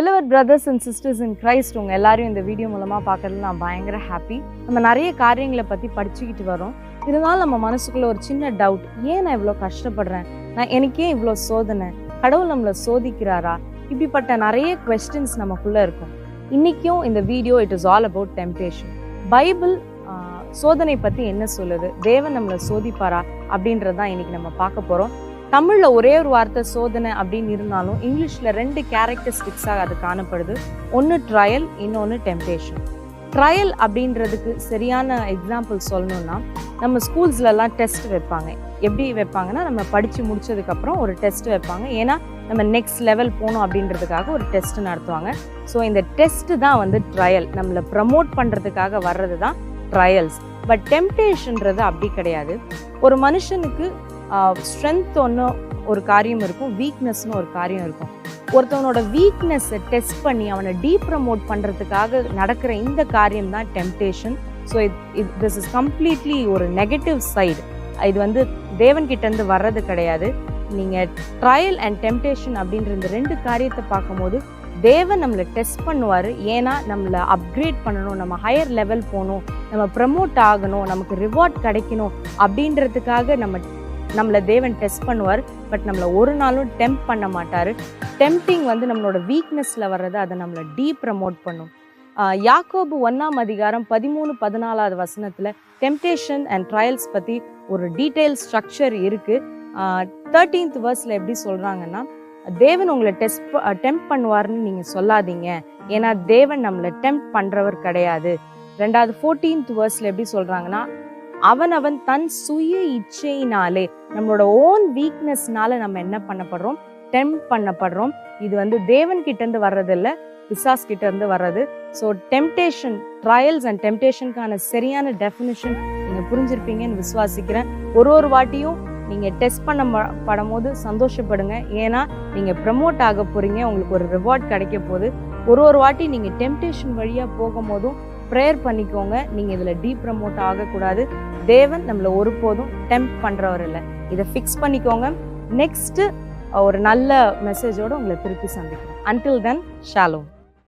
Beloved brothers and sisters in Christ, உங்க எல்லாரையும் இந்த வீடியோ மூலமா பார்க்கறதுல நான் பயங்கர ஹாப்பி. நம்ம நிறைய காரியங்களை பத்தி படிச்சுக்கிட்டு வரோம். இருந்தாலும் நம்ம மனசுக்குள்ள ஒரு சின்ன டவுட், ஏன் நான் இவ்வளோ கஷ்டப்படுறேன், எனக்கு ஏன் இவ்வளோ சோதனை, கடவுள் நம்மளை சோதிக்கிறாரா, இப்படிப்பட்ட நிறைய கொஸ்டின்ஸ் நமக்குள்ள இருக்கும். இன்னைக்கும் இந்த video it is all about temptation. Bible சோதனை பத்தி என்ன சொல்லுது, தேவன் நம்மளை சோதிப்பாரா அப்படின்றதான் இன்னைக்கு நம்ம பார்க்க போறோம். தமிழ்ல ஒரே ஒரு வார்த்தை சோதனை அப்படின்னு இருந்தாலும் இங்கிலீஷ்ல 2 கேரக்டரிஸ்டிக்ஸாக அது காணப்படுது. ஒன்று ட்ரையல், இன்னொன்று டெம்டேஷன். ட்ரையல் அப்படின்றதுக்கு சரியான எக்ஸாம்பிள் சொல்லணும்னா, நம்ம ஸ்கூல்ஸ்லலாம் டெஸ்ட் வைப்பாங்க. எப்படி வைப்பாங்கன்னா, நம்ம படித்து முடிச்சதுக்கப்புறம் ஒரு டெஸ்ட் வைப்பாங்க. ஏன்னா நம்ம நெக்ஸ்ட் லெவல் போகணும் அப்படின்றதுக்காக ஒரு டெஸ்ட் நடத்துவாங்க. ஸோ இந்த டெஸ்ட்டு தான் வந்து ட்ரையல், நம்மளை ப்ரமோட் பண்ணுறதுக்காக வர்றது தான் ட்ரையல்ஸ். பட் டெம்டேஷன்றது அப்படி கிடையாது. ஒரு மனுஷனுக்கு ஸ்ட்ரென்த் ஒன்று ஒரு காரியம் இருக்கும், வீக்னஸ்னு ஒரு காரியம் இருக்கும். ஒருத்தவனோட வீக்னஸை டெஸ்ட் பண்ணி அவனை டீப்ரமோட் பண்ணுறதுக்காக நடக்கிற இந்த காரியம் தான் temptation. So this is completely ஒரு நெகட்டிவ் சைடு. இது வந்து தேவன்கிட்டேருந்து வர்றது கிடையாது. நீங்கள் ட்ரையல் அண்ட் டெம்டேஷன் அப்படின்ற இந்த 2 காரியத்தை பார்க்கும்போது தேவன் நம்மளை டெஸ்ட் பண்ணுவார். ஏன்னா நம்மளை அப்கிரேட் பண்ணணும், நம்ம ஹையர் லெவல் போகணும், நம்ம ப்ரமோட் ஆகணும், நமக்கு ரிவார்ட் கிடைக்கணும் அப்படின்றதுக்காக நம்மளை தேவன் டெஸ்ட் பண்ணுவார். பட் நம்மளை ஒரு நாளும் டெம்ப் பண்ண மாட்டார். டெம்ப்டிங் வந்து நம்மளோட வீக்னஸில் வர்றது, அதை நம்மளை ப்ரமோட் பண்ணும். யாக்கோபு 1ஆம் அதிகாரம் 13-14 வசனத்தில் டெம்டேஷன் அண்ட் ட்ரையல்ஸ் பற்றி ஒரு டீட்டெயில் ஸ்ட்ரக்சர் இருக்குது. 13th verseல எப்படி சொல்கிறாங்கன்னா, தேவன் உங்களை டெம்ப் பண்ணுவார்னு நீங்கள் சொல்லாதீங்க, ஏன்னா தேவன் நம்மளை டெம்ப் பண்ணுறவர் கிடையாது. 14th verseல எப்படி சொல்கிறாங்கன்னா, அவன் தன் சுய இச்சையினாலே, நம்மளோட ஓன் வீக்னஸ்னால நம்ம என்ன பண்ணப்படுறோம், டெம்ப் பண்ணப்படுறோம். இது வந்து தேவன் கிட்டேருந்து வர்றதில்ல, பிசாஸ் கிட்டேருந்து வர்றது. ஸோ டெம்டேஷன், ட்ரையல்ஸ் அண்ட் டெம்டேஷனுக்கான சரியான டெஃபினிஷன் நீங்கள் புரிஞ்சிருப்பீங்கன்னு விசுவாசிக்கிறேன். ஒரு வாட்டியும் நீங்கள் டெஸ்ட் பண்ணப்படும் போது சந்தோஷப்படுங்க, ஏன்னா நீங்கள் ப்ரமோட் ஆக போகிறீங்க, உங்களுக்கு ஒரு ரிவார்ட் கிடைக்க போகுது. ஒரு வாட்டி நீங்கள் டெம்டேஷன் வழியாக போகும்போதும் ப்ரேயர் பண்ணிக்கோங்க. நீங்கள் இதில் டீப்ரமோட் ஆகக்கூடாது. தேவன் நம்மளை ஒருபோதும் டெம்ப்ட் பண்ணுறவர் இல்லை. இதை ஃபிக்ஸ் பண்ணிக்கோங்க. நெக்ஸ்ட்டு ஒரு நல்ல மெசேஜோடு உங்களை திருப்பி சந்திக்கிறேன். Until then, shalom.